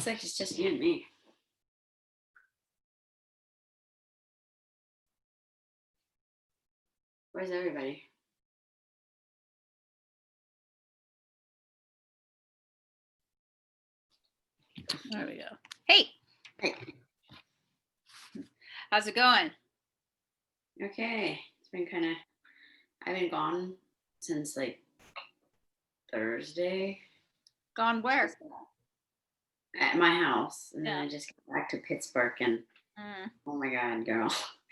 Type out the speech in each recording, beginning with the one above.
Looks like it's just you and me. Where's everybody? There we go. Hey. Hey. How's it going? Okay. It's been kind of, I've been gone since like Thursday. Gone where? At my house. And Yeah. then I just got back to Pittsburgh and oh my God, girl.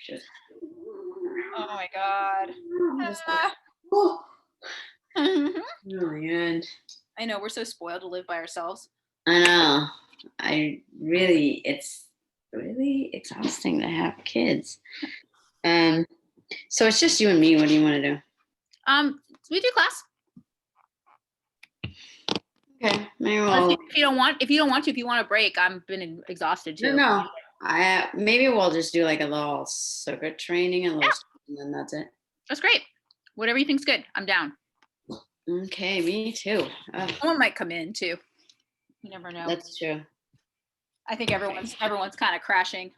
Just, oh my God. I'm just like, oh. Really good. I know, we're so spoiled to live by ourselves. I know. It's really exhausting to have kids. So it's just you and me. What do you want to do? We do class. Okay, maybe we'll. If you don't want to, if you want a break, I've been exhausted too. No. Maybe we'll just do like a little circuit training and then that's it. That's great. Whatever you think's good, I'm down. Okay, me too. Someone might come in too. You never know. That's true. I think everyone's kind of crashing.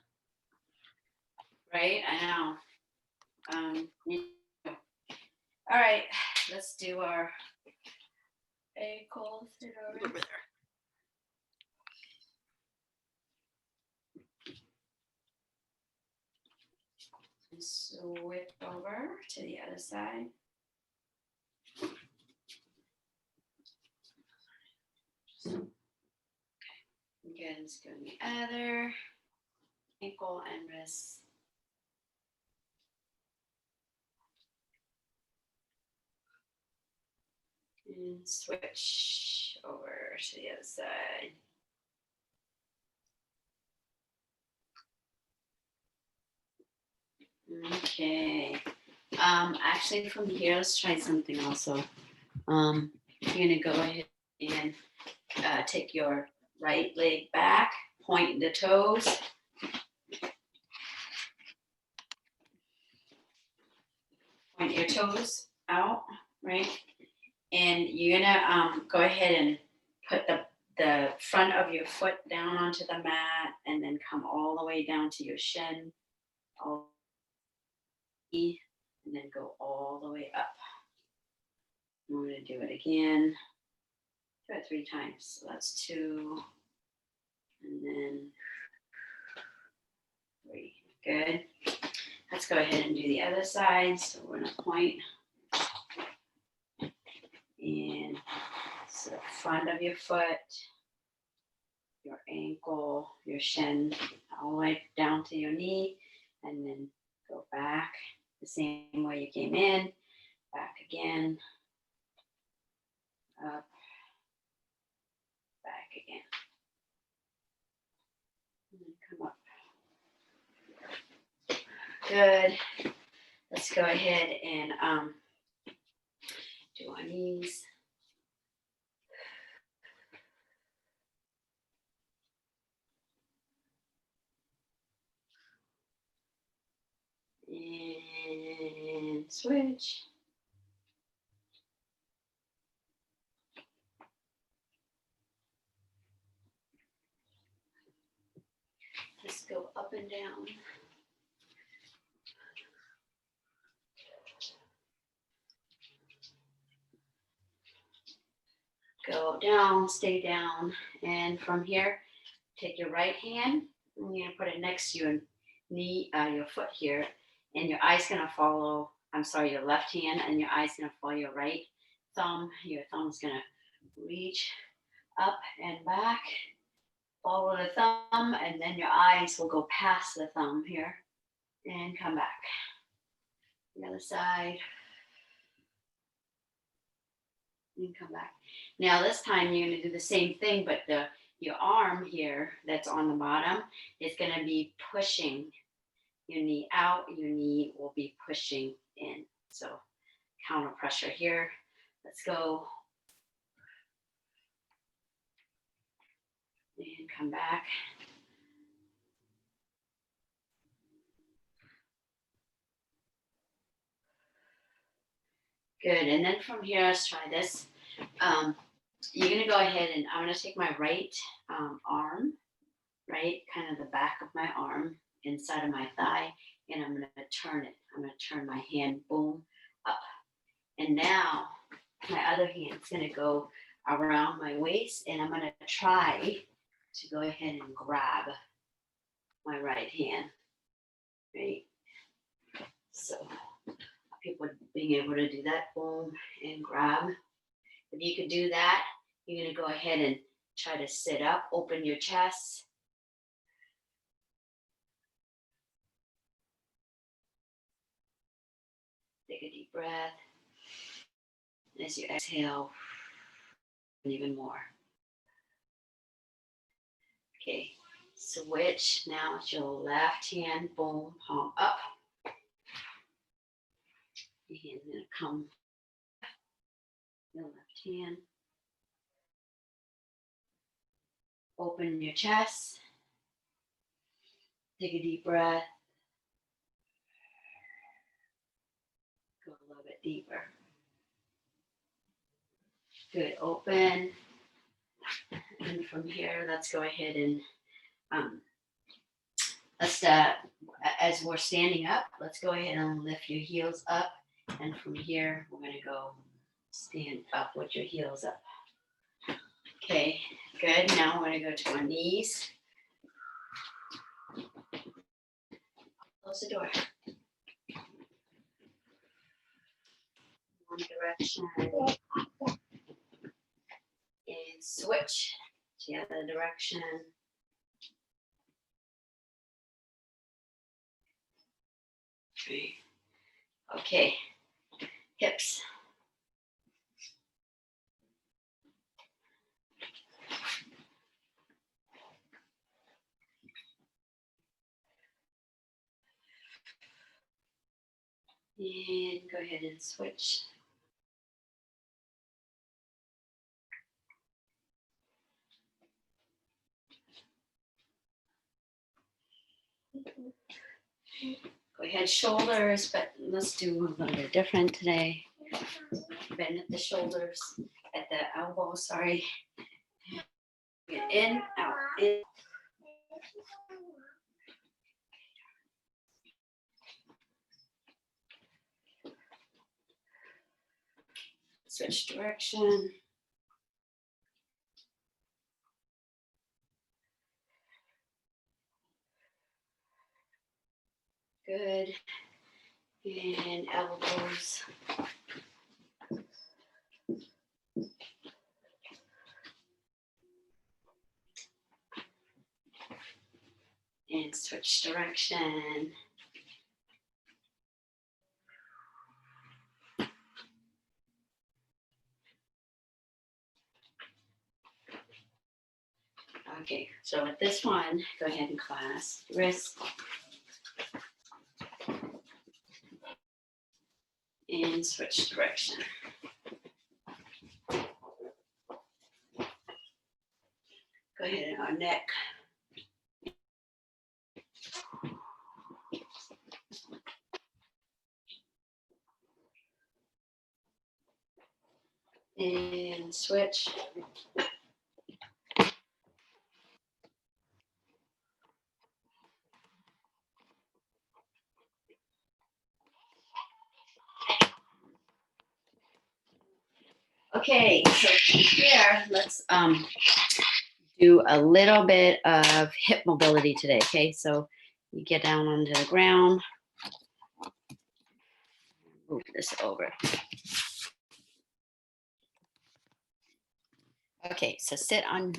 Right, I know. All right, let's do our ankle over there. And switch over to the other side. Okay, good. Let's go in the other ankle and wrist. And switch over to the other side. Okay. Actually from here, let's try something also. You're gonna go ahead and take your right leg back, point the toes. Point your toes out, right? And you're gonna go ahead and put the front of your foot down onto the mat and then come all the way down to your shin. And then go all the way up. I'm going to do it again. Do it 3 times. So that's 2. And then 3. Good. Let's go ahead and do the other side. So we're going to point. And so the front of your foot, your ankle, your shin, all the way down to your knee. And then go back the same way you came in. Back again. Up. Back again. And then come up. Good. Let's go ahead and do our knees. And switch. Just go up and down. Go down, stay down. And from here, take your right hand and you're gonna put it next to your knee, your foot here, and your eye's gonna follow, your left hand, and your eye's gonna follow your right thumb. Your thumb's gonna reach up and back, follow the thumb, and then your eyes will go past the thumb here and come back. The other side. And come back. Now this time you're going to do the same thing, but your arm here that's on the bottom is going to be pushing your knee out. Your knee will be pushing in. So counter pressure here. Let's go. And come back. Good. And then from here, let's try this. You're gonna go ahead and I'm gonna take my right arm, right, kind of the back of my arm, inside of my thigh, and I'm gonna turn it. I'm gonna turn my hand, boom, up. And now my other hand's gonna go around my waist, and I'm gonna try to go ahead and grab my right hand, right? So people being able to do that, boom, and grab. If you could do that, you're gonna go ahead and try to sit up, open your chest. Take a deep breath. As you exhale, even more. Okay, switch. Now it's your left hand, boom, palm up. Your hand's gonna come, your left hand. Open your chest. Take a deep breath. Go a little bit deeper. Good, open. And from here, let's go ahead and as we're standing up, let's go ahead and lift your heels up. And from here, we're gonna go stand up with your heels up. Okay, good. Now we're gonna go to our knees. Close the door. One direction. And switch to the other direction. Okay, hips. And go ahead and switch. Go ahead, shoulders, but let's do a little bit different today. Bend at the shoulders, at the elbow, sorry. Get in, out, in. Switch direction. Good. And elbows. And switch direction. Okay, so with this one, go ahead and clasp wrist. And switch direction. Go ahead and our neck. And switch. Okay, so here, let's do a little bit of hip mobility today. Okay, so you get down onto the ground. Move this over. Okay, so sit on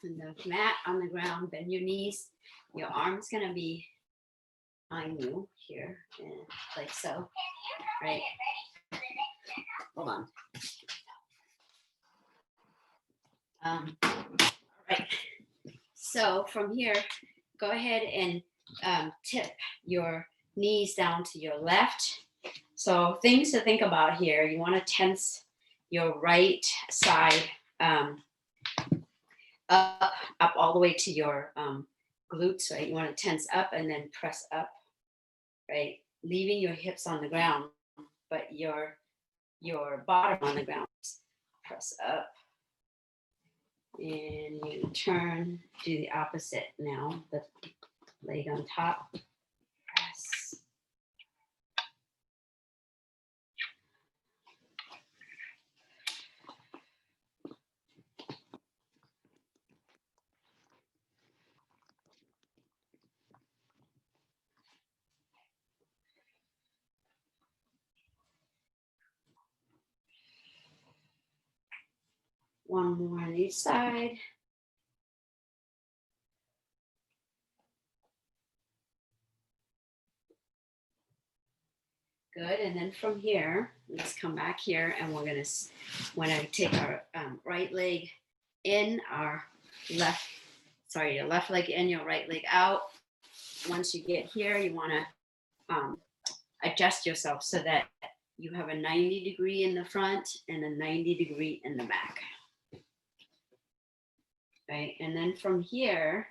the mat on the ground, bend your knees. Your arm's gonna be behind you here, and like so, right? Hold on. Right. So from here, go ahead and tip your knees down to your left. So things to think about here, you want to tense your right side up all the way to your glutes, right? You want to tense up and then press up, right? Leaving your hips on the ground, but your bottom on the ground. Press up And you turn, do the opposite now. The leg on top, press. One more on each side. Good, and then from here, let's come back here and we're gonna take our right leg in, our left, sorry, your left leg in, your right leg out. Once you get here, you wanna adjust yourself so that you have a 90-degree in the front and a 90-degree in the back. Right, and then from here,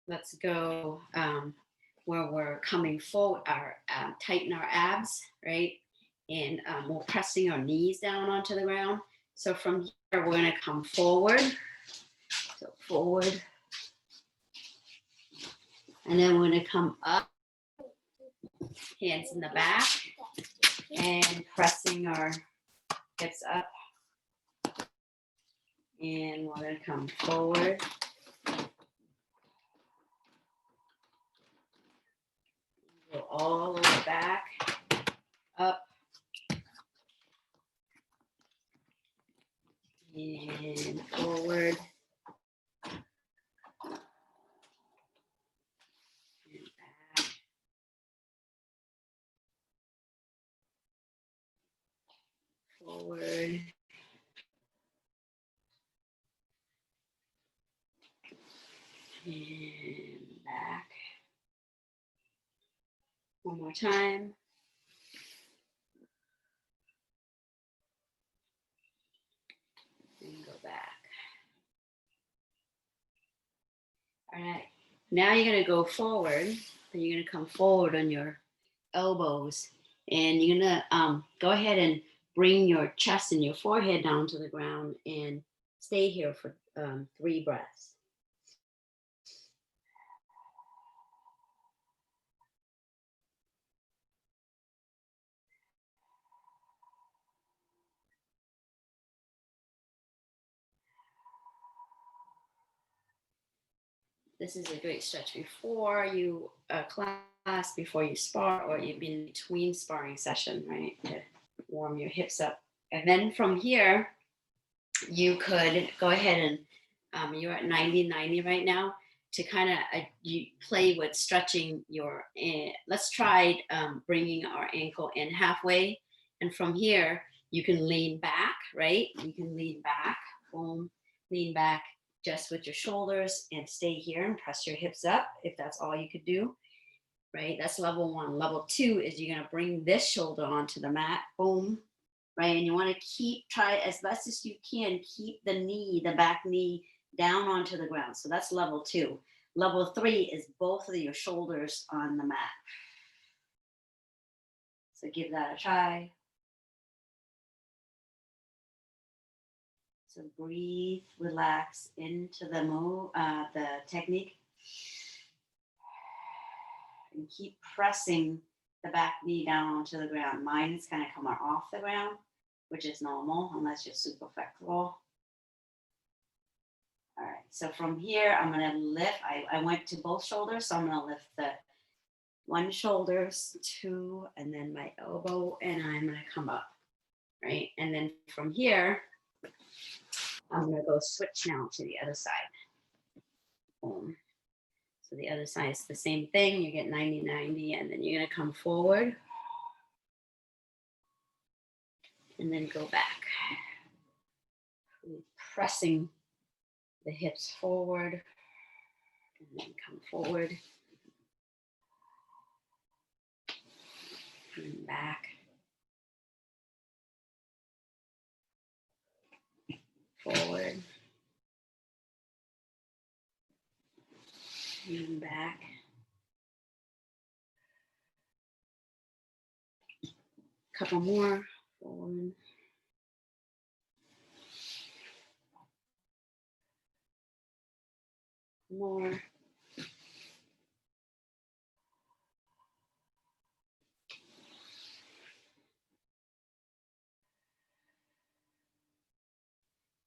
let's go where we're coming forward, tighten our abs, right? And we're pressing our knees down onto the ground. So from here, we're gonna come forward. So forward. And then we're gonna come up, hands in the back, and pressing our hips up. And we're gonna come forward. Go all the way back, up, and forward, and back, forward, and back. One more time. And go back. All right. Now you're going to go forward. And you're going to come forward on your elbows. And you're going to go ahead and bring your chest and your forehead down to the ground and stay here for 3 breaths. This is a great stretch before you class, before you spar, or you've been between sparring session, right? To warm your hips up. And then from here, you could go ahead and you're at 90 right now, to kind of you play with stretching your, let's try bringing our ankle in halfway. And from here, you can lean back, right? You can lean back, boom, lean back just with your shoulders and stay here and press your hips up if that's all you could do, right? That's level 1. Level 2 is you're gonna bring this shoulder onto the mat, boom, right? And you wanna try as best as you can, keep the knee, the back knee down onto the ground. So that's level 2. Level 3 is both of your shoulders on the mat. So give that a try. So breathe, relax into the the technique. And keep pressing the back knee down onto the ground. Mine is kind of coming off the ground, which is normal unless you're super flexible. All right, so from here, I'm gonna lift. I went to both shoulders, so I'm gonna lift the one shoulders, 2, and then my elbow, and I'm gonna come up, right? And then from here, I'm gonna go switch now to the other side. Boom. So the other side is the same thing. You get 90, and then you're gonna come forward and then go back. Pressing the hips forward and then come forward and back. Forward and back. Couple more. Forward more.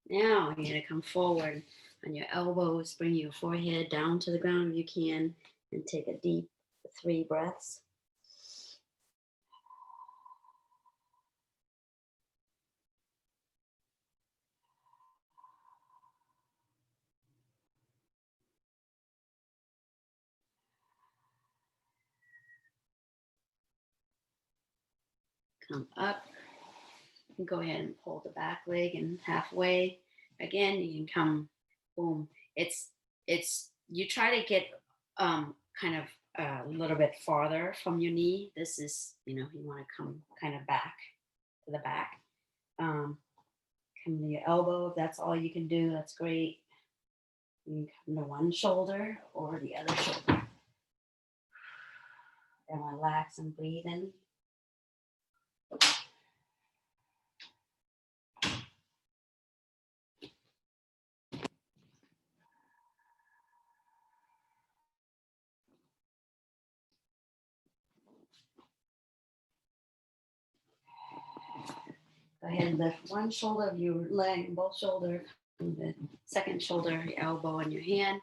Now you're gonna come forward on your elbows, bring your forehead down to the ground if you can, and take a deep 3 breaths. Come up. Go ahead and pull the back leg in halfway. Again, you can come, boom. It's you try to get kind of a little bit farther from your knee. This is, you want to come kind of back to the back. Come to your elbow. If that's all you can do, that's great. You can come to one shoulder or the other shoulder. And relax and breathe in. Go ahead and lift one shoulder of your leg, both shoulder, the second shoulder, your elbow, and your hand.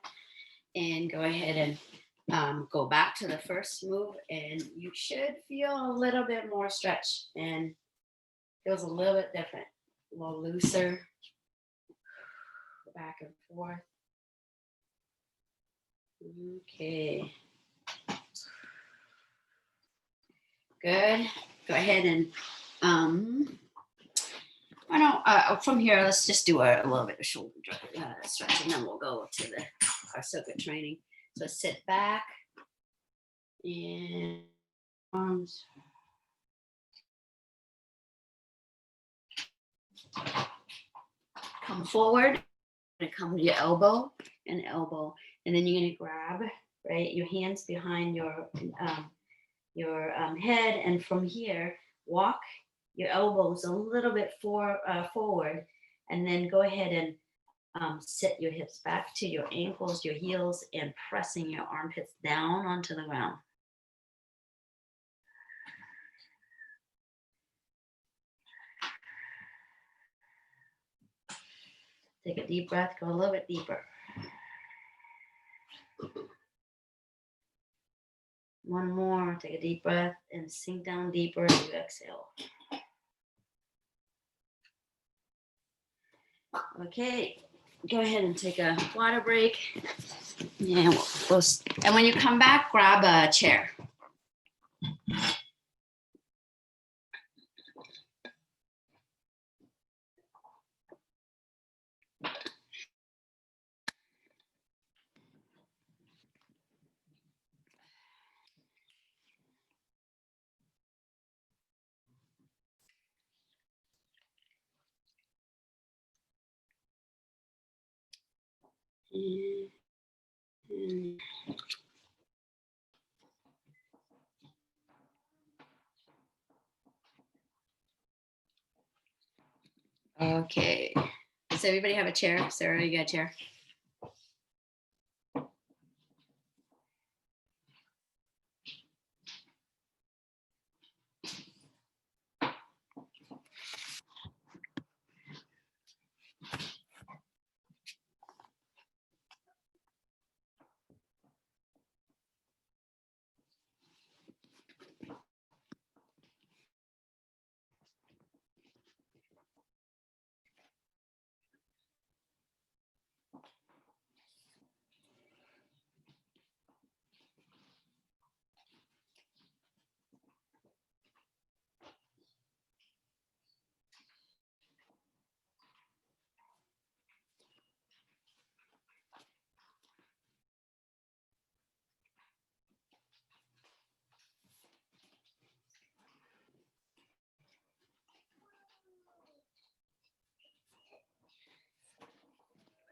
And go ahead and go back to the first move. And you should feel a little bit more stretch and feels a little bit different, a little looser. Back and forth. Okay. Good. Go ahead and from here, let's just do a little bit of shoulder stretch, and then we'll go to our circuit training. So sit back and arms. Come forward and come to your elbow and elbow, and then you're gonna grab your hands behind your head, and from here walk your elbows a little bit forward, and then go ahead and sit your hips back to your ankles, your heels, and pressing your armpits down onto the ground. Take a deep breath, go a little bit deeper. One more, take a deep breath and sink down deeper as you exhale. Okay, go ahead and take a water break. Yeah, and when you come back, grab a chair. Okay. Does everybody have a chair? Sarah, you got a chair?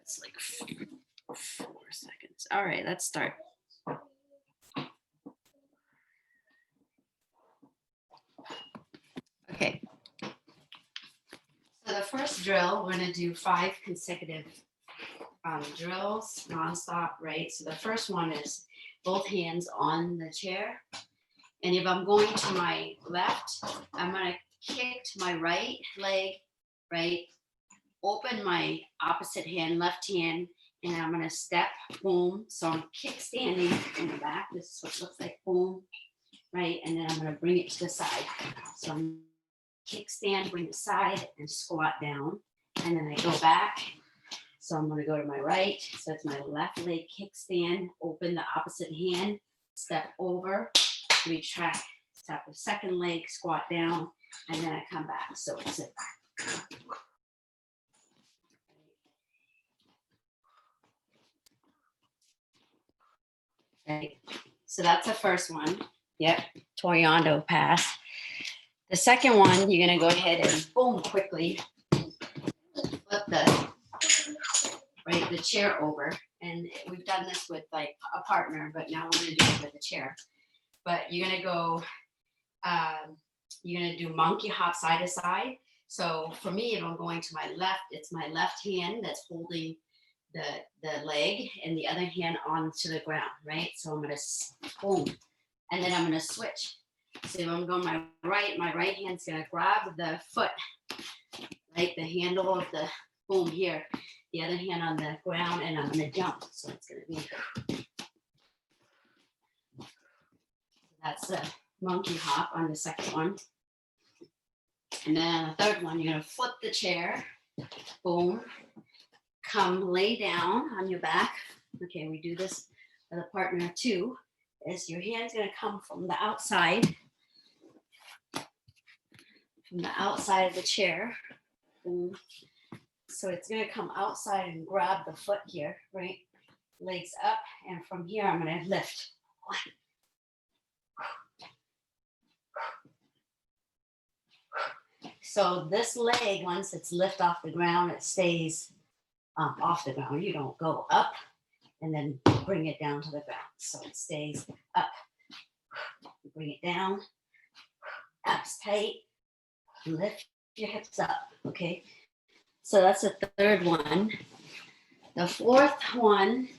It's like 4 seconds. All right, let's start. Okay. So the first drill, we're going to do 5 consecutive drills nonstop, right? So the first one is both hands on the chair. And if I'm going to my left, I'm gonna kick to my right leg, right? Open my opposite hand, left hand, and I'm gonna step, boom. So I'm kickstanding in the back. This is what it looks like, boom, right? And then I'm gonna bring it to the side. So I'm kickstand, bring the side, and squat down. And then I go back. So I'm gonna go to my right. So it's my left leg kickstand, open the opposite hand, step over, retract, step the second leg, squat down, and then I come back. So it's a right. So that's the first one. Yep, Toriando pass. The second one, you're gonna go ahead and boom, quickly flip the chair over. And we've done this with like a partner, but now we're gonna do it with a chair. But you're gonna go, you're gonna do monkey hop side to side. So for me, if I'm going to my left, it's my left hand that's holding the leg and the other hand onto the ground, right? So I'm gonna boom, and then I'm gonna switch. So if I'm going my right hand's gonna grab the foot, right? The handle of the boom here, the other hand on the ground, and I'm gonna jump. So it's gonna be, that's the monkey hop on the second one. And then the third one, you're gonna flip the chair, boom, come lay down on your back. Okay, we do this with a partner too. Is your hand's gonna come from the outside of the chair. Boom. So it's gonna come outside and grab the foot here, right? Legs up, and from here I'm gonna lift. So this leg, once it's lift off the ground, it stays off the ground. You don't go up and then bring it down to the ground. So it stays up. Bring it down. Abs tight. Lift your hips up. Okay. So that's the third one. The fourth one,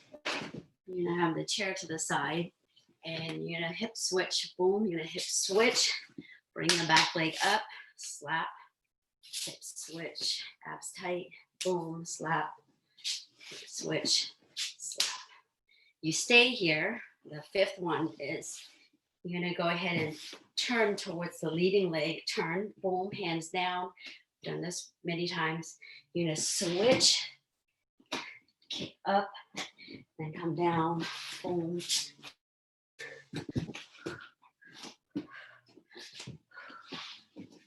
you're gonna have the chair to the side, and you're gonna hip switch. Boom. You're gonna hip switch. Bring the back leg up. Slap. Hip switch. Abs tight. Boom. Slap. Hip switch. Slap. You stay here. The fifth one is you're gonna go ahead and turn towards the leading leg. Turn, boom, hands down. Done this many times. You're gonna switch, kick up, then come down, boom.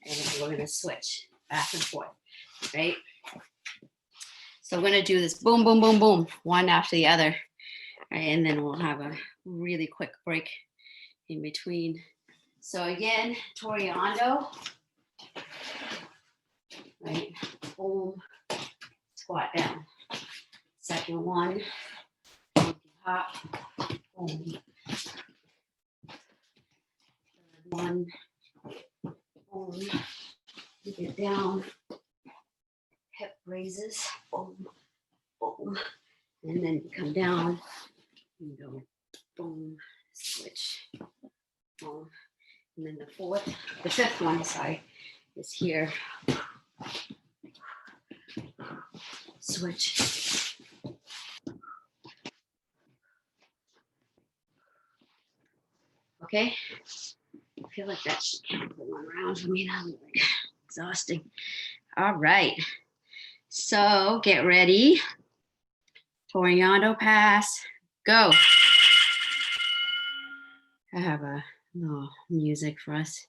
And then we're gonna switch back and forth, right? So we're gonna do this boom, boom, boom, boom, one after the other. Right, and then we'll have a really quick break in between. So again, Toriando, right, boom, squat down. Second one, hop, boom. Third one, boom, you get down, hip raises, boom, boom, and then you come down, and go, boom, switch, boom. And then the fifth one, sorry, is here. Switch. Okay. I feel like that should count for one round for me now. Like exhausting. All right. So get ready. Toriando pass. Go. I have a little music for us.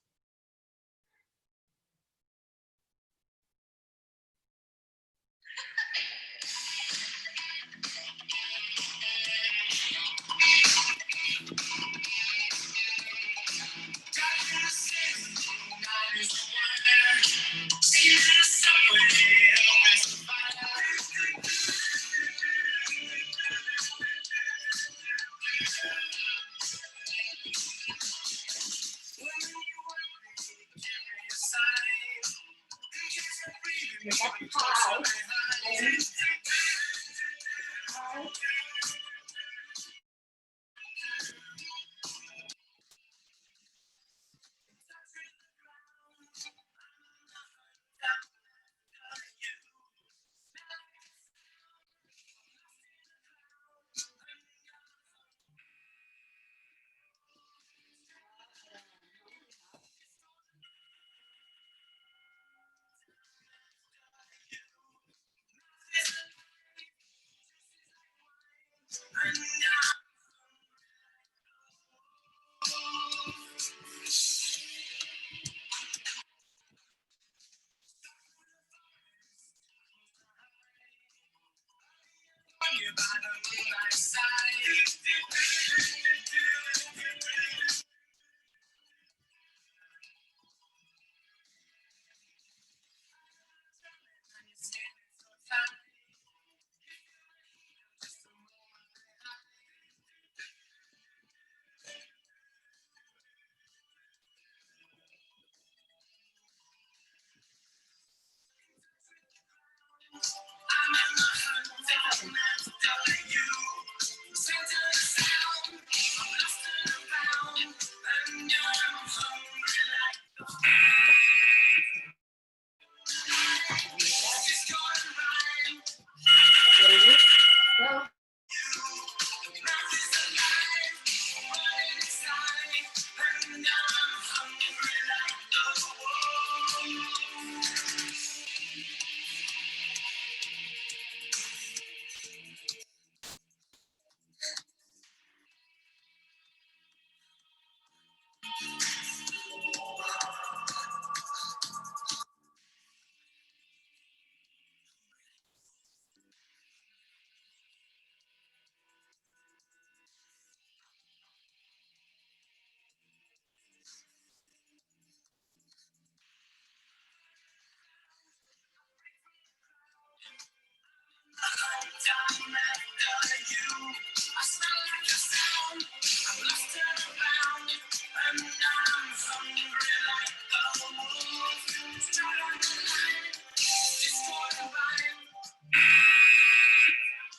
Go.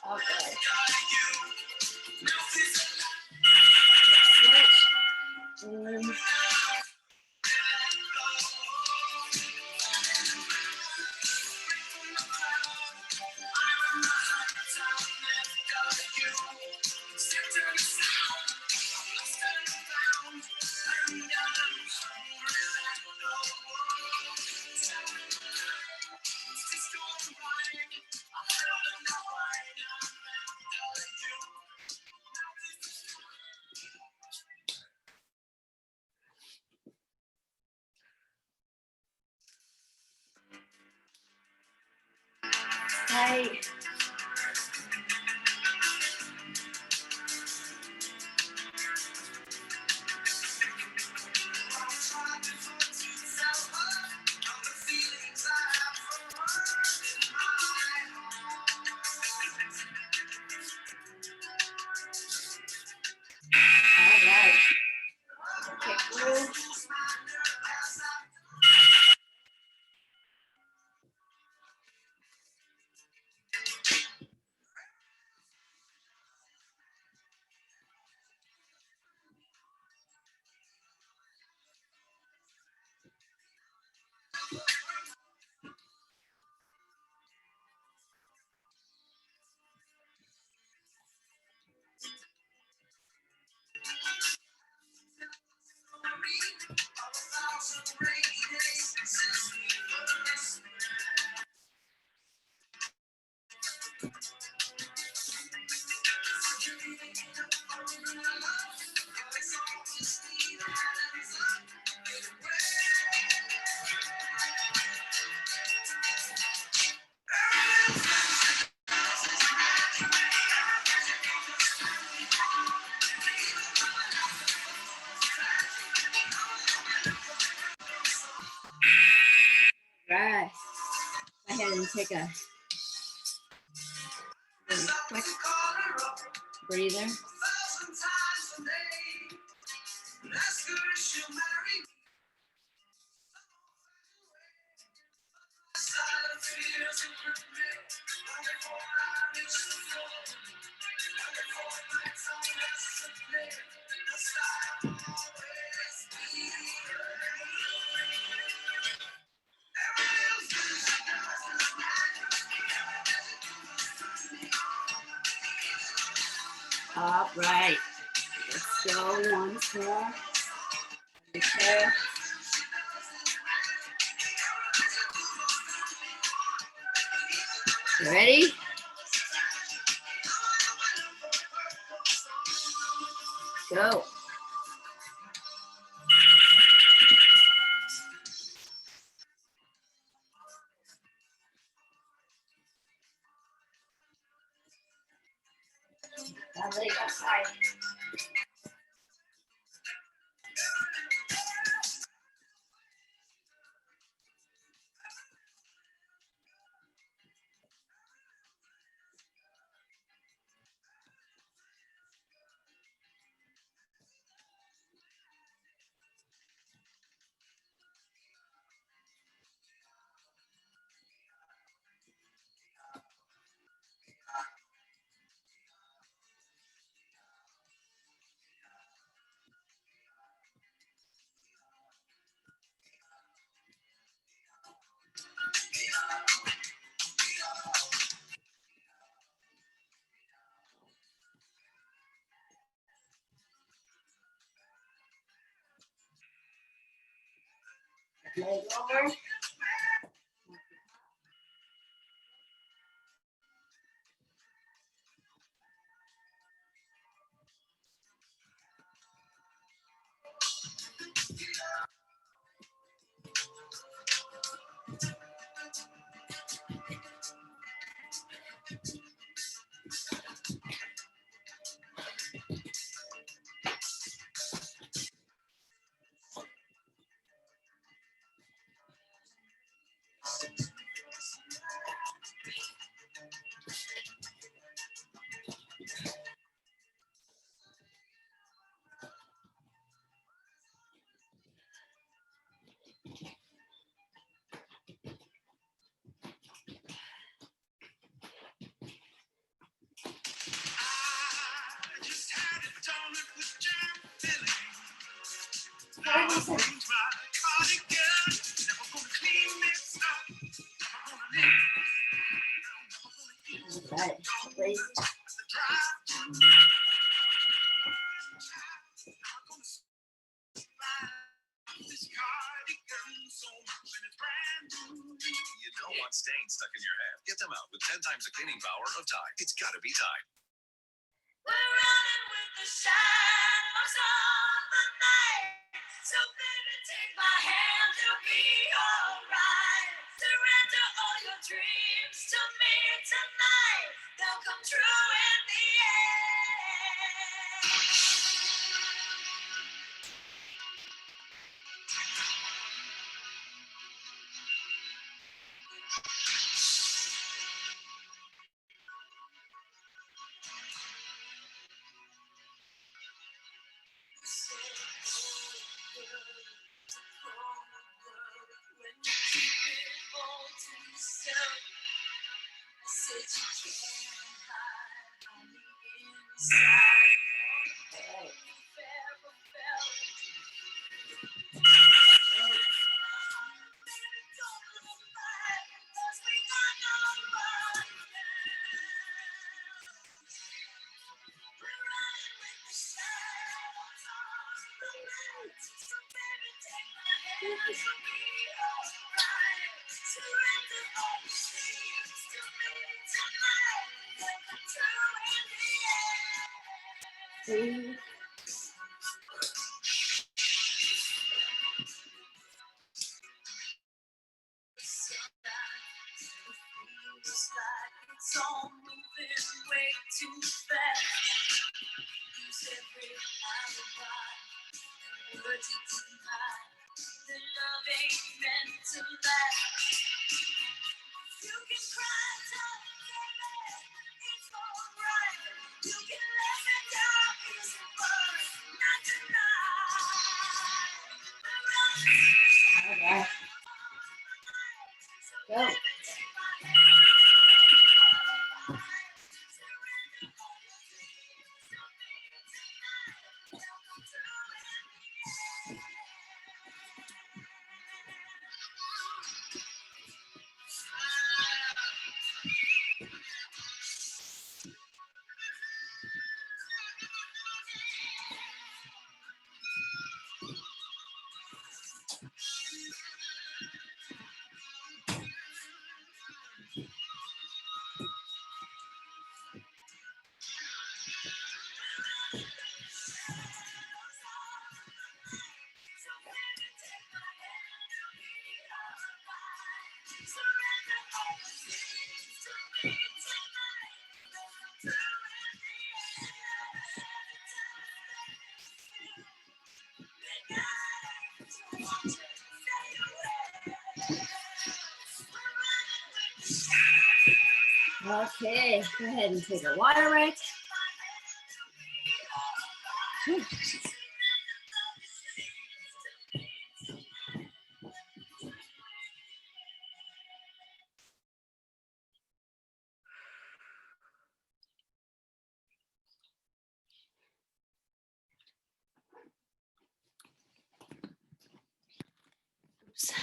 Okay. Switch. Hey. All right. Kick through. Right. Go ahead and take a really quick breather. All right. Let's go once more. Okay. You ready? Go. leg outside. Leg over. Okay, raise. You don't want stains stuck in your hair. Get them out with 10 times the cleaning power of Tide. It's gotta be Tide. We're running with the shadows of the night. So baby, take my hand, it'll be alright. Surrender all your dreams to me tonight. They'll come true in the end. It's all moving way too fast. Use every alibi. Words are too high. The love ain't meant to last. You can cry, tell me, baby, it's alright. You can let me down, easy, but not tonight. All right. Go. Okay, go ahead and take a water break. Whew. Oops.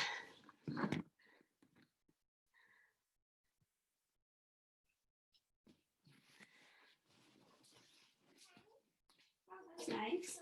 That's nice.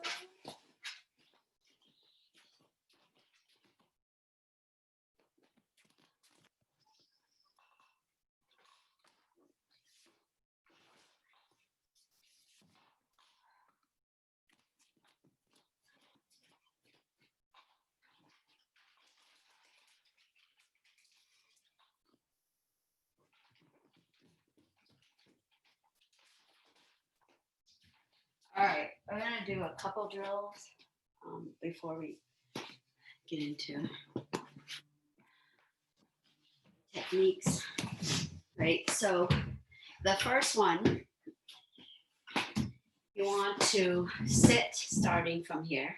All right, we're gonna do a couple drills before we get into techniques, right? So the first one, you want to sit starting from here,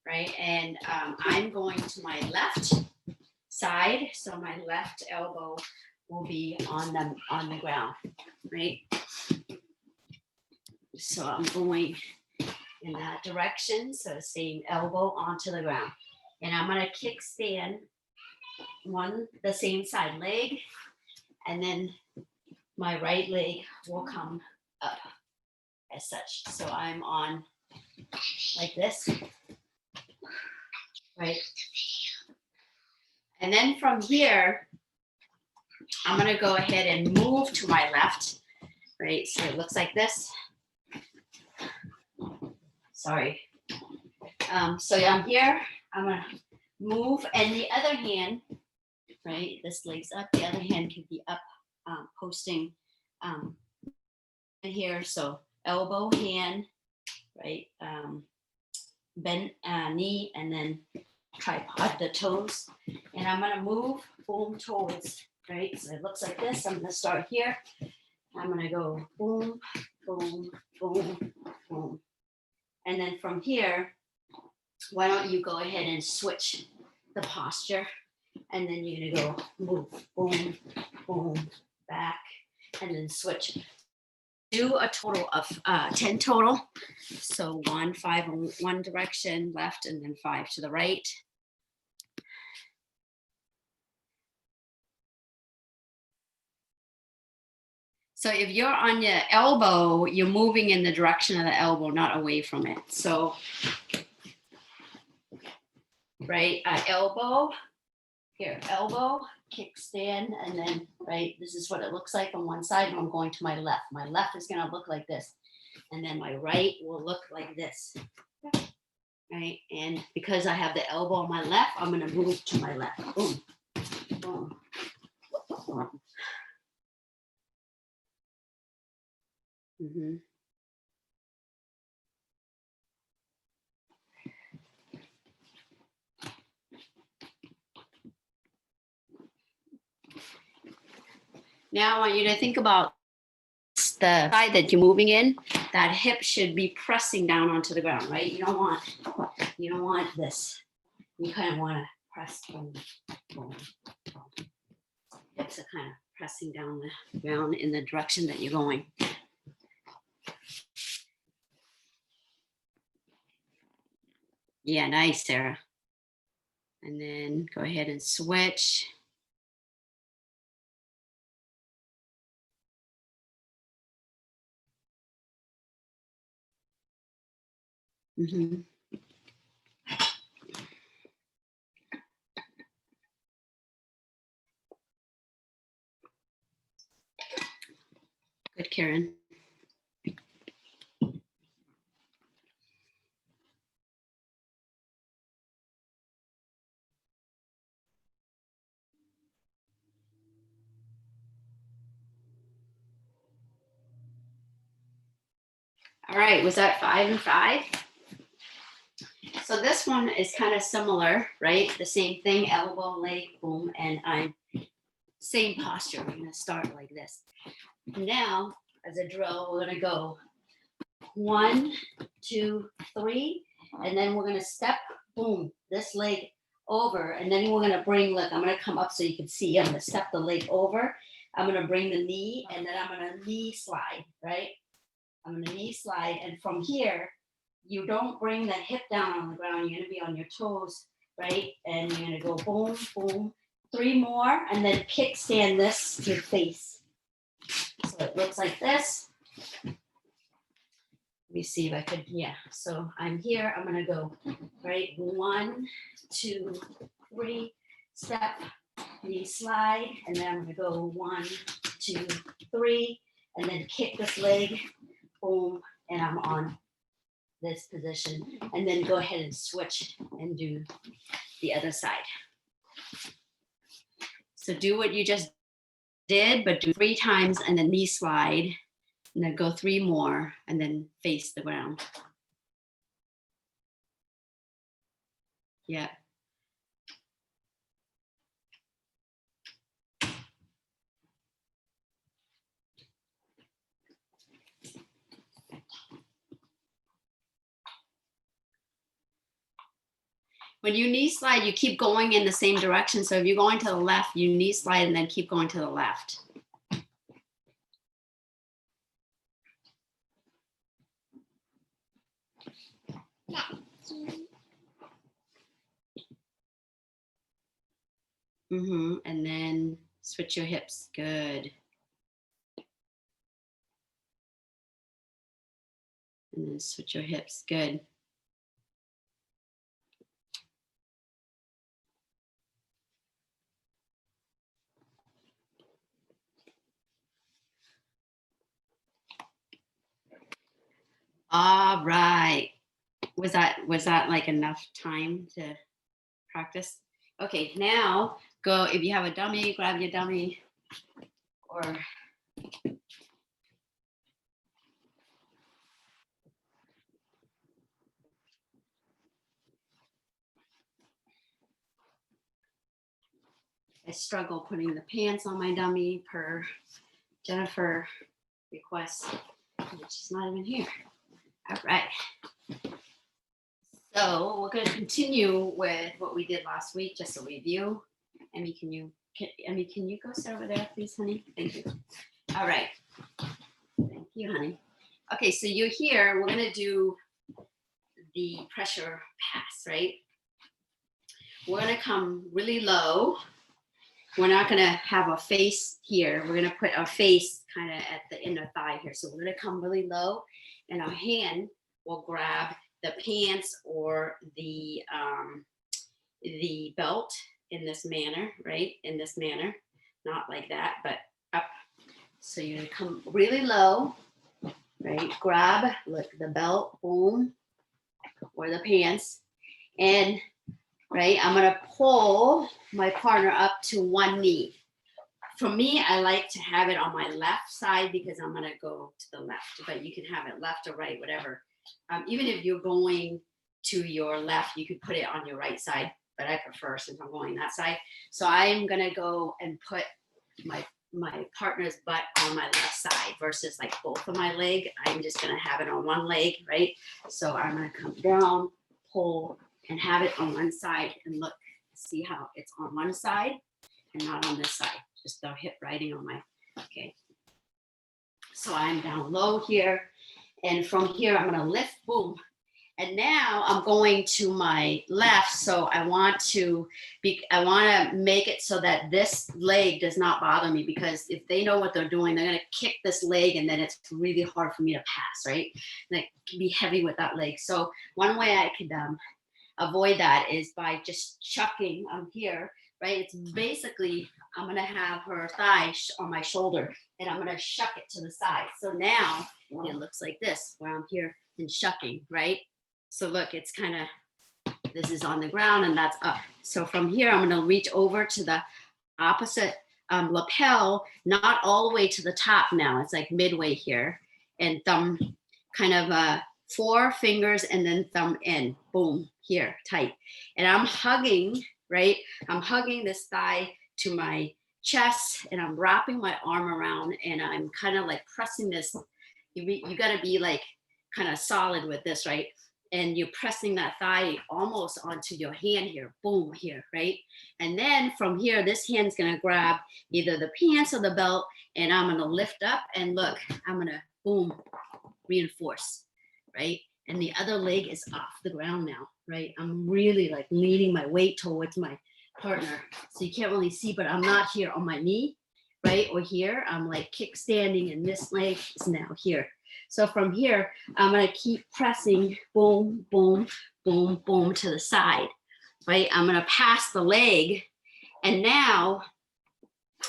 right? And I'm going to my left side, so my left elbow will be on the ground, right? So I'm going in that direction, so same elbow onto the ground. And I'm gonna kickstand the same side leg, and then my right leg will come up as such. So I'm on like this, right? And then from here, I'm gonna go ahead and move to my left, right? So it looks like this. Sorry. So I'm here, I'm gonna move, and the other hand, right? This leg's up, the other hand can be up, posting here. So elbow, hand, right? Bend knee, and then tripod the toes. And I'm gonna move, boom, towards, right? So it looks like this. I'm gonna start here. I'm gonna go boom, boom, boom, boom. And then from here, why don't you go ahead and switch the posture, and then you're gonna go move, boom, boom, back, and then switch. Do a total of 10 total. So 1, 5 in one direction, left, and then 5 to the right. So if you're on your elbow, you're moving in the direction of the elbow, not away from it. So, right, elbow, here, elbow, kickstand, and then, right, this is what it looks like on one side, and I'm going to my left. My left is gonna look like this, and then my right will look like this, right? And because I have the elbow on my left, I'm gonna move to my left, boom, boom, boom. Mhm. Now I want you to think about the side that you're moving in. That hip should be pressing down onto the ground, right? You don't want this. You kind of want to press, boom, boom, boom. Hips are kind of pressing down the ground in the direction that you're going. Yeah, nice, Sarah. And then go ahead and switch. Mm-hmm. Good, Karen. All right, was that 5 and 5? So this one is kind of similar, right? The same thing, elbow, leg, boom, and I'm same posture. We're gonna start like this. Now, as a drill, we're gonna go 1, 2, 3, and then we're gonna step, boom, this leg over, and then we're gonna bring, look, I'm gonna come up so you can see, I'm gonna step the leg over, I'm gonna bring the knee, and then I'm gonna knee slide, right? I'm gonna knee slide, and from here, you don't bring the hip down on the ground, you're gonna be on your toes, right? And you're gonna go boom, boom, 3 more, and then kickstand this to your face. So it looks like this. Let me see if I could, yeah. So I'm here, I'm gonna go, right? 1, 2, 3, step, knee slide, and then I'm gonna go 1, 2, 3, and then kick this leg, boom, and I'm on this position. And then go ahead and switch and do the other side. So do what you just did, but do 3 times and then knee slide, and then go 3 more and then face the ground. Yeah. When you knee slide, you keep going in the same direction. So if you're going to the left, you knee slide and then keep going to the left. And then switch your hips. Good. And then switch your hips. Good. All right. Was that like enough time to practice? Okay, now go, if you have a dummy, grab your dummy, or I struggle putting the pants on my dummy per Jennifer request, which is not even here. All right. So we're going to continue with what we did last week, just a review. Emmy, can you go sit over there, please, honey? Thank you. All right. Thank you, honey. Okay, so you're here. We're going to do the pressure pass, right? We're going to come really low. We're not going to have a face here. We're going to put our face kind of at the inner thigh here. So we're going to come really low, and our hand will grab the pants or the belt in this manner, right? In this manner, not like that, but up. So you're going to come really low, right? Grab, look, the belt, boom, or the pants, and right, I'm gonna pull my partner up to one knee. For me, I like to have it on my left side because I'm gonna go to the left, but you can have it left or right, whatever. Even if you're going to your left, you could put it on your right side, but I prefer since I'm going that side. So I'm gonna go and put my partner's butt on my left side versus like both of my leg. I'm just gonna have it on one leg, right? So I'm gonna come down, pull, and have it on one side, and look, see how it's on one side and not on this side, just the hip riding on my, okay. So I'm down low here, and from here, I'm gonna lift, boom. And now I'm going to my left, so I want to make it so that this leg does not bother me, because if they know what they're doing, they're gonna kick this leg, and then it's really hard for me to pass, right? And it can be heavy with that leg. So one way I could avoid that is by just chucking here, right? It's basically, I'm gonna have her thigh on my shoulder, and I'm gonna shuck it to the side. So now it looks like this, where I'm here and shucking, right? So look, it's kind of, this is on the ground and that's up. So from here, I'm gonna reach over to the opposite lapel, not all the way to the top now. It's like midway here, and thumb kind of 4 fingers and then thumb in, boom, here, tight. And I'm hugging, right? I'm hugging this thigh to my chest and I'm wrapping my arm around and I'm kind of like pressing this. You got to be like kind of solid with this, right? And you're pressing that thigh almost onto your hand here, boom, here, right? And then from here, this hand's gonna grab either the pants or the belt, and I'm gonna lift up and look, I'm gonna boom, reinforce, right? And the other leg is off the ground now, right? I'm really like leaning my weight towards my partner. So you can't really see, but I'm not here on my knee, right? Or here, I'm like kickstanding and this leg is now here. So from here, I'm gonna keep pressing, boom, boom, boom, boom to the side, right? I'm gonna pass the leg, and now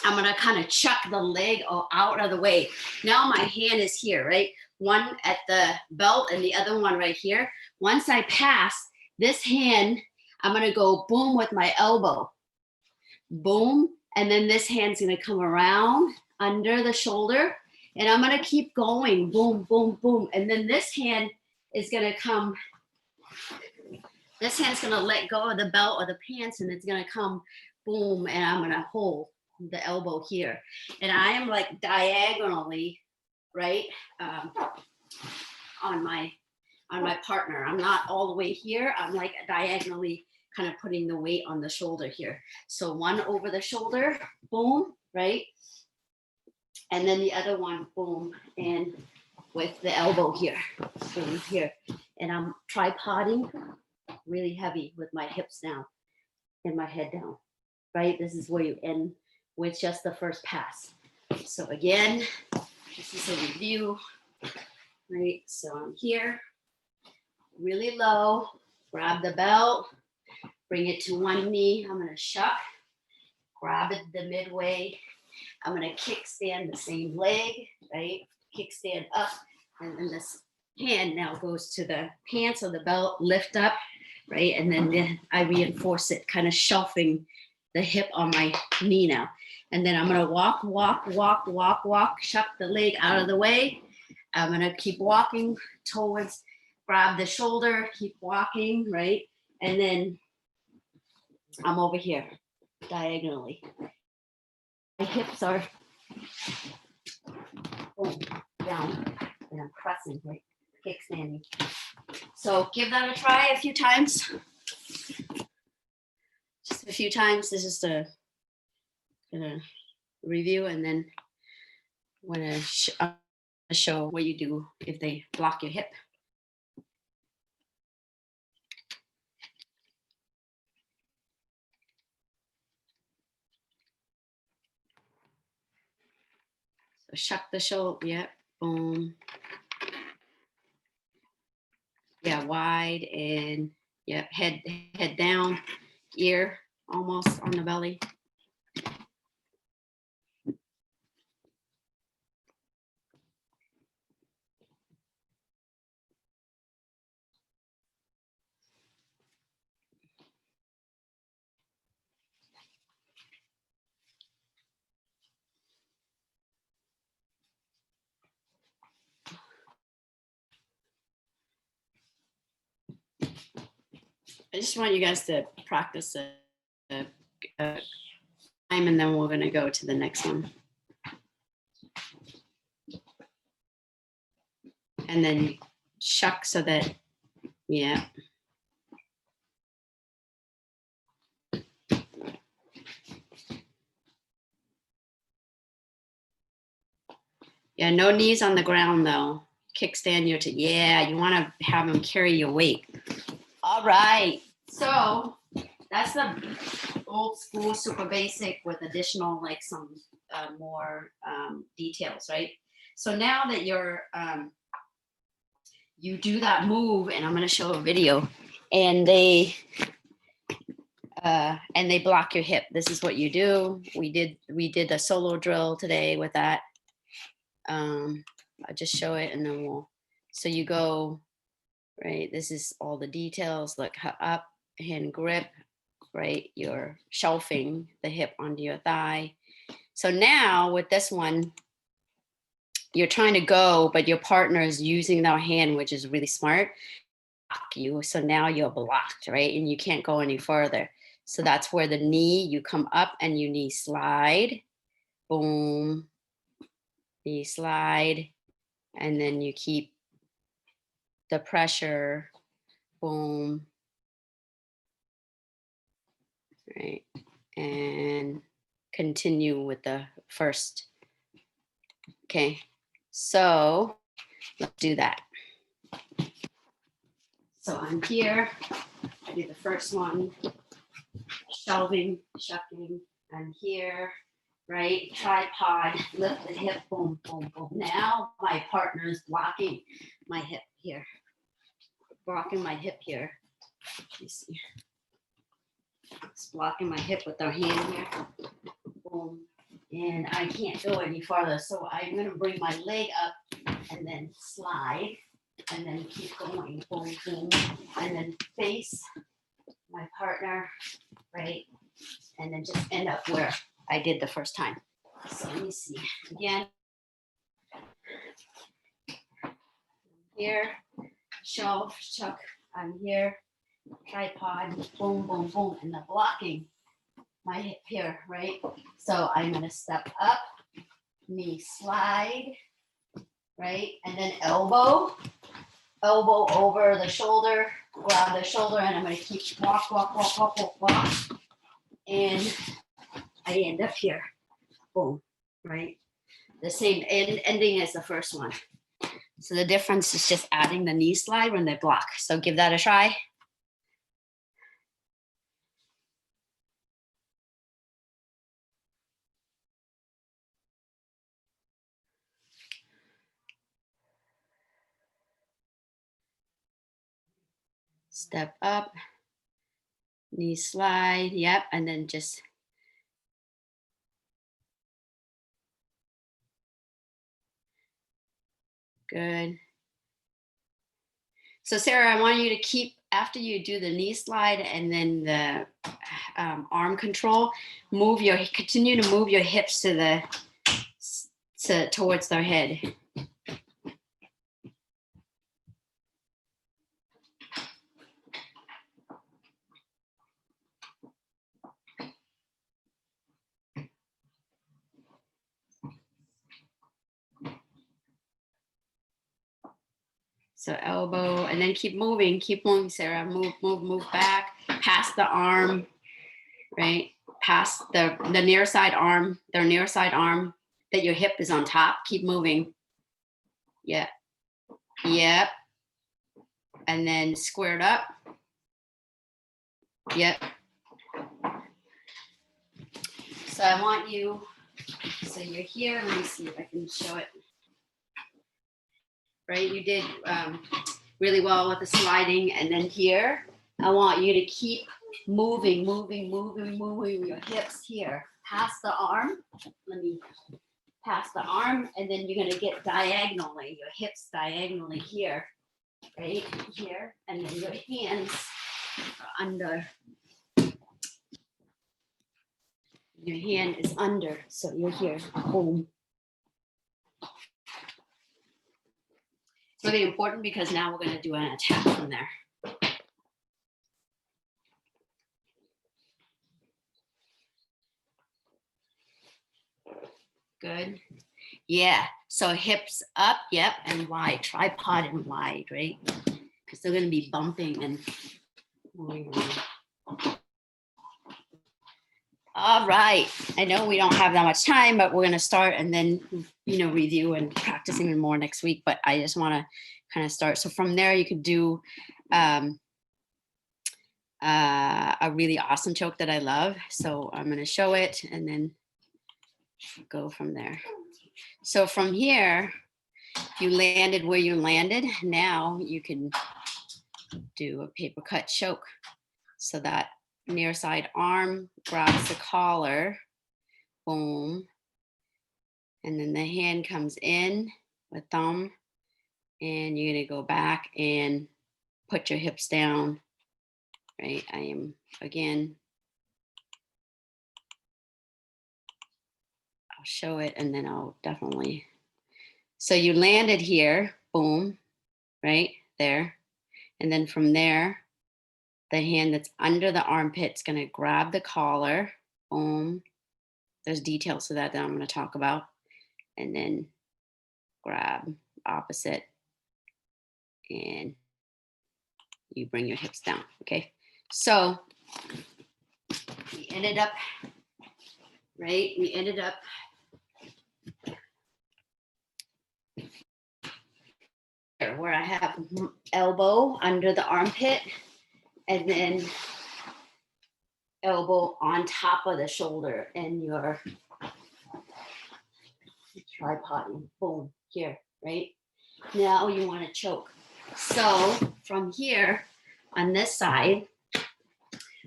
I'm gonna kind of chuck the leg out of the way. Now my hand is here, right? One at the belt and the other one right here. Once I pass this hand, I'm gonna go boom with my elbow, boom, and then this hand's gonna come around under the shoulder, and I'm gonna keep going, boom, boom, boom. And then this hand is gonna come, this hand's gonna let go of the belt or the pants, and it's gonna come, boom, and I'm gonna hold the elbow here. And I am like diagonally, right, on my partner. I'm not all the way here. I'm like diagonally kind of putting the weight on the shoulder here. So one over the shoulder, boom, right? And then the other one, boom, and with the elbow here, boom, here. And I'm tripoding really heavy with my hips down and my head down, right? This is where you end with just the first pass. So again, this is a review, right? So I'm here, really low, grab the belt, bring it to one knee. I'm gonna shuck, grab it the midway. I'm gonna kickstand the same leg, right? Kickstand up, and then this hand now goes to the pants or the belt, lift up, right? And then I reinforce it, kind of shelving the hip on my knee now. And then I'm gonna walk, walk, walk, walk, walk, shuck the leg out of the way. I'm gonna keep walking towards, grab the shoulder, keep walking, right? And then I'm over here, diagonally. My hips are down, and I'm pressing, right? Kickstanding. So give that a try a few times. Just a few times. This is the gonna review, and then want to show what you do if they block your hip. So shuck the shoulder, yeah, boom. Yeah, wide, and yeah, head down, ear almost on the belly. I just want you guys to practice a time, and then we're going to go to the next one. And then shuck so that, yeah. Yeah, no knees on the ground though. Kickstand your yeah, you want to have them carry your weight. All right, so that's the old school super basic with additional like some more details, right? So now that you're you do that move, and I'm going to show a video, and they block your hip. This is what you do. We did a solo drill today with that. I'll just show it, and then so you go, right? This is all the details, like up, hand grip, right? You're shelving the hip onto your thigh. So now with this one, you're trying to go, but your partner is using their hand, which is really smart. So now you're blocked, right? And you can't go any further. So that's where the knee, you come up and you knee slide, boom, knee slide, and then you keep the pressure, boom, right? And continue with the first. Okay, so let's do that. So I'm here, I do the first one, shelving, shucking, I'm here, right? Tripod, lift the hip, boom, boom, boom. Now my partner is blocking my hip here, blocking my hip here. Let me see. It's blocking my hip with their hand here, boom. And I can't go any farther, so I'm gonna bring my leg up and then slide. And then keep going, boom, boom, and then face my partner, right? And then just end up where I did the first time. So let me see, again. Here, shelf, chuck, I'm here, tripod, boom, boom, boom, and the blocking my hip here, right? So I'm gonna step up, knee slide, right? And then elbow over the shoulder, grab the shoulder, and I'm gonna keep walk, walk, walk, walk, walk, walk. And I end up here, boom, right? The same ending as the first one. So the difference is just adding the knee slide when they block. So give that a try. Step up, knee slide, yep, and then just good. So Sarah, I want you to keep, after you do the knee slide and then the arm control, continue to move your hips towards their head. So elbow, and then keep moving, Sarah. Move back, past the arm, right? Past the near side arm, their near side arm, that your hip is on top. Keep moving. Yeah. Yep. And then squared up. Yep. So I want you, so you're here. Let me see if I can show it. Right, you did really well with the sliding, and then here, I want you to keep moving your hips here, past the arm. Let me pass the arm, and then you're gonna get diagonally, your hips diagonally here, right here, and then your hands are under. Your hand is under, so you're here, boom. It's really important because now we're going to do an attack from there. Good. Yeah. So hips up, yep, and wide, tripod and wide, right? Because they're going to be bumping and moving around. All right. I know we don't have that much time, but we're going to start and then, review and practice even more next week. But I just want to kind of start. So from there, you could do a really awesome choke that I love. So I'm going to show it and then go from there. So from here, you landed where you landed. Now you can do a paper cut choke. So that near side arm grabs the collar, boom. And then the hand comes in with thumb, and you're gonna go back and put your hips down, right? I am, again, I'll show it and then I'll definitely. So you landed here, boom, right there. And then from there, the hand that's under the armpit's gonna grab the collar. Boom. There's details to that I'm gonna talk about. And then grab opposite and you bring your hips down, okay? So we ended up, right? We ended up here where I have elbow under the armpit and then elbow on top of the shoulder and your tripod. Boom, here, right? Now you want to choke. So from here on this side,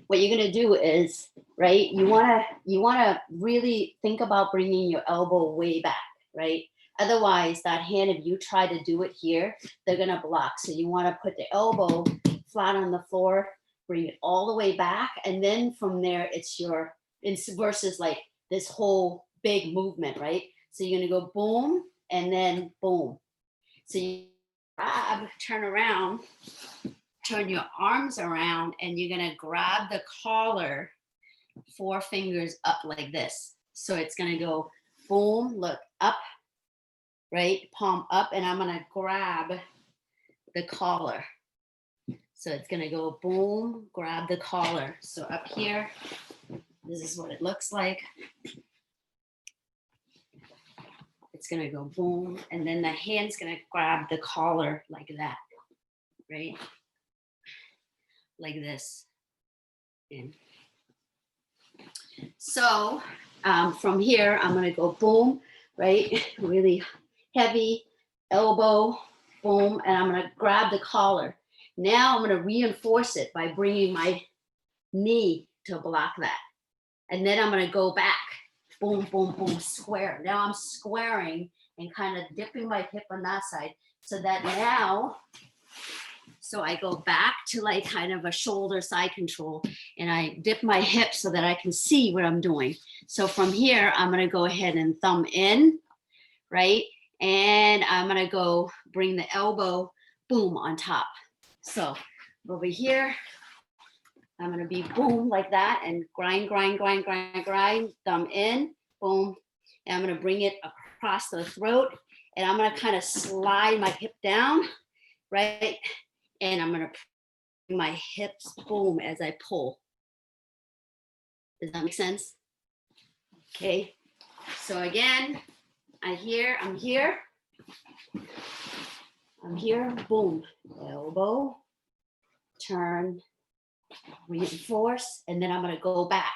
what you're gonna do is, right? You wanna really think about bringing your elbow way back, right? Otherwise, that hand, if you try to do it here, they're gonna block. So you want to put the elbow flat on the floor, bring it all the way back, and then from there, it's versus like this whole big movement, right? So you're gonna go boom and then boom. So you grab, turn around, turn your arms around, and you're gonna grab the collar, 4 fingers up like this. So it's gonna go boom, look up, right? Palm up, and I'm gonna grab the collar. So it's gonna go boom, grab the collar. So up here, this is what it looks like. It's gonna go boom, and then the hand's gonna grab the collar like that, right? Like this. And so from here, I'm gonna go boom, right? Really heavy elbow, boom, and I'm gonna grab the collar. Now I'm gonna reinforce it by bringing my knee to block that. And then I'm gonna go back, boom, boom, boom, square. Now I'm squaring and kind of dipping my hip on that side so that now, so I go back to like kind of a shoulder side control and I dip my hip so that I can see what I'm doing. So from here, I'm gonna go ahead and thumb in, right? And I'm gonna go bring the elbow, boom, on top. So over here, I'm gonna be boom like that and grind, grind, grind, grind, grind, thumb in, boom. And I'm gonna bring it across the throat and I'm gonna kind of slide my hip down, right? And I'm gonna bring my hips, boom, as I pull. Does that make sense? Okay, so again, I'm here, boom, elbow, turn, reinforce, and then I'm gonna go back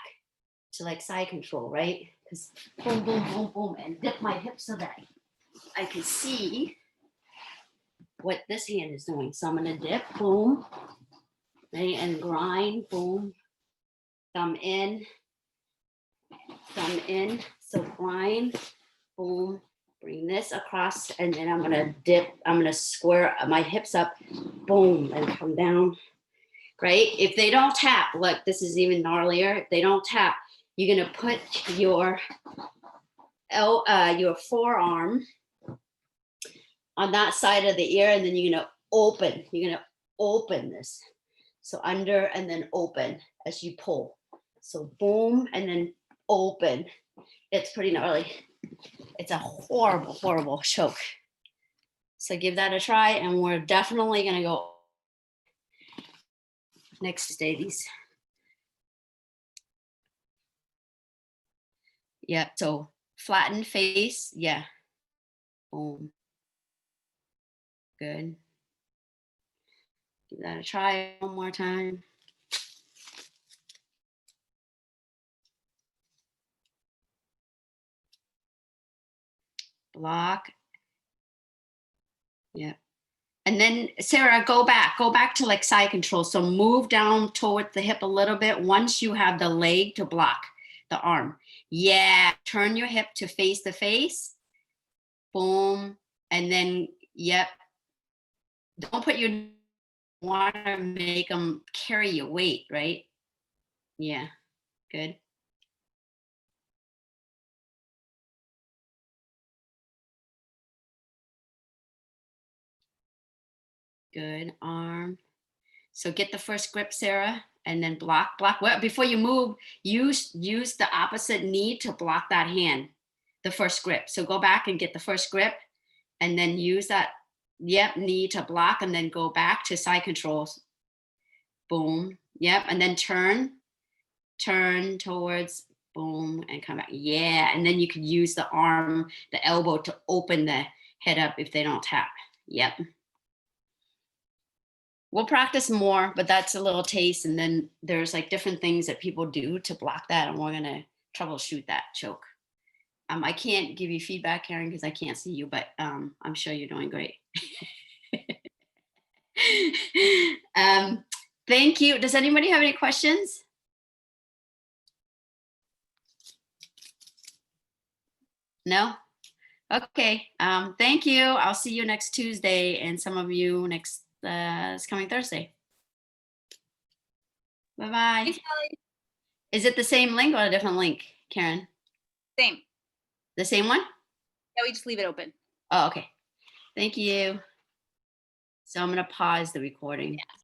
to like side control, right? Because boom, boom, boom, boom, and dip my hips so that I can see what this hand is doing. So I'm gonna dip, boom, right, and grind, boom, thumb in, so grind, boom, bring this across, and then I'm gonna dip, I'm gonna square my hips up, boom, and come down, right? If they don't tap, look, this is even gnarlier. If they don't tap, you're gonna put your forearm on that side of the ear, and then you're gonna open this. So under and then open as you pull. So boom, and then open. It's pretty gnarly. It's a horrible, horrible choke. So give that a try, and we're definitely gonna go next day these. Yeah, so flatten face, yeah. Boom. Good. Give that a try one more time. Block. Yeah. And then Sarah, go back to like side control. So move down toward the hip a little bit once you have the leg to block the arm. Yeah, turn your hip to face the face. Boom. And then, yep. Don't put your, want to make them carry your weight, right? Yeah, good. Good, arm. So get the first grip, Sarah, and then block. Well, before you move, use the opposite knee to block that hand, the first grip. So go back and get the first grip, and then use that, knee to block, and then go back to side controls. Boom. Yep. And then turn towards, boom, and come back. Yeah. And then you could use the arm, the elbow to open the head up if they don't tap. Yep. We'll practice more, but that's a little taste. And then there's like different things that people do to block that. And we're going to troubleshoot that choke. I can't give you feedback, Karen, because I can't see you, but I'm sure you're doing great. Thank you. Does anybody have any questions? No? Okay. Thank you. I'll see you next Tuesday and some of you next this coming Thursday. Bye-bye. Thanks, Kelly. Is it the same link or a different link, Karen? Same. The same one? Yeah, we just leave it open. Oh, okay. Thank you. So I'm going to pause the recording. Yeah.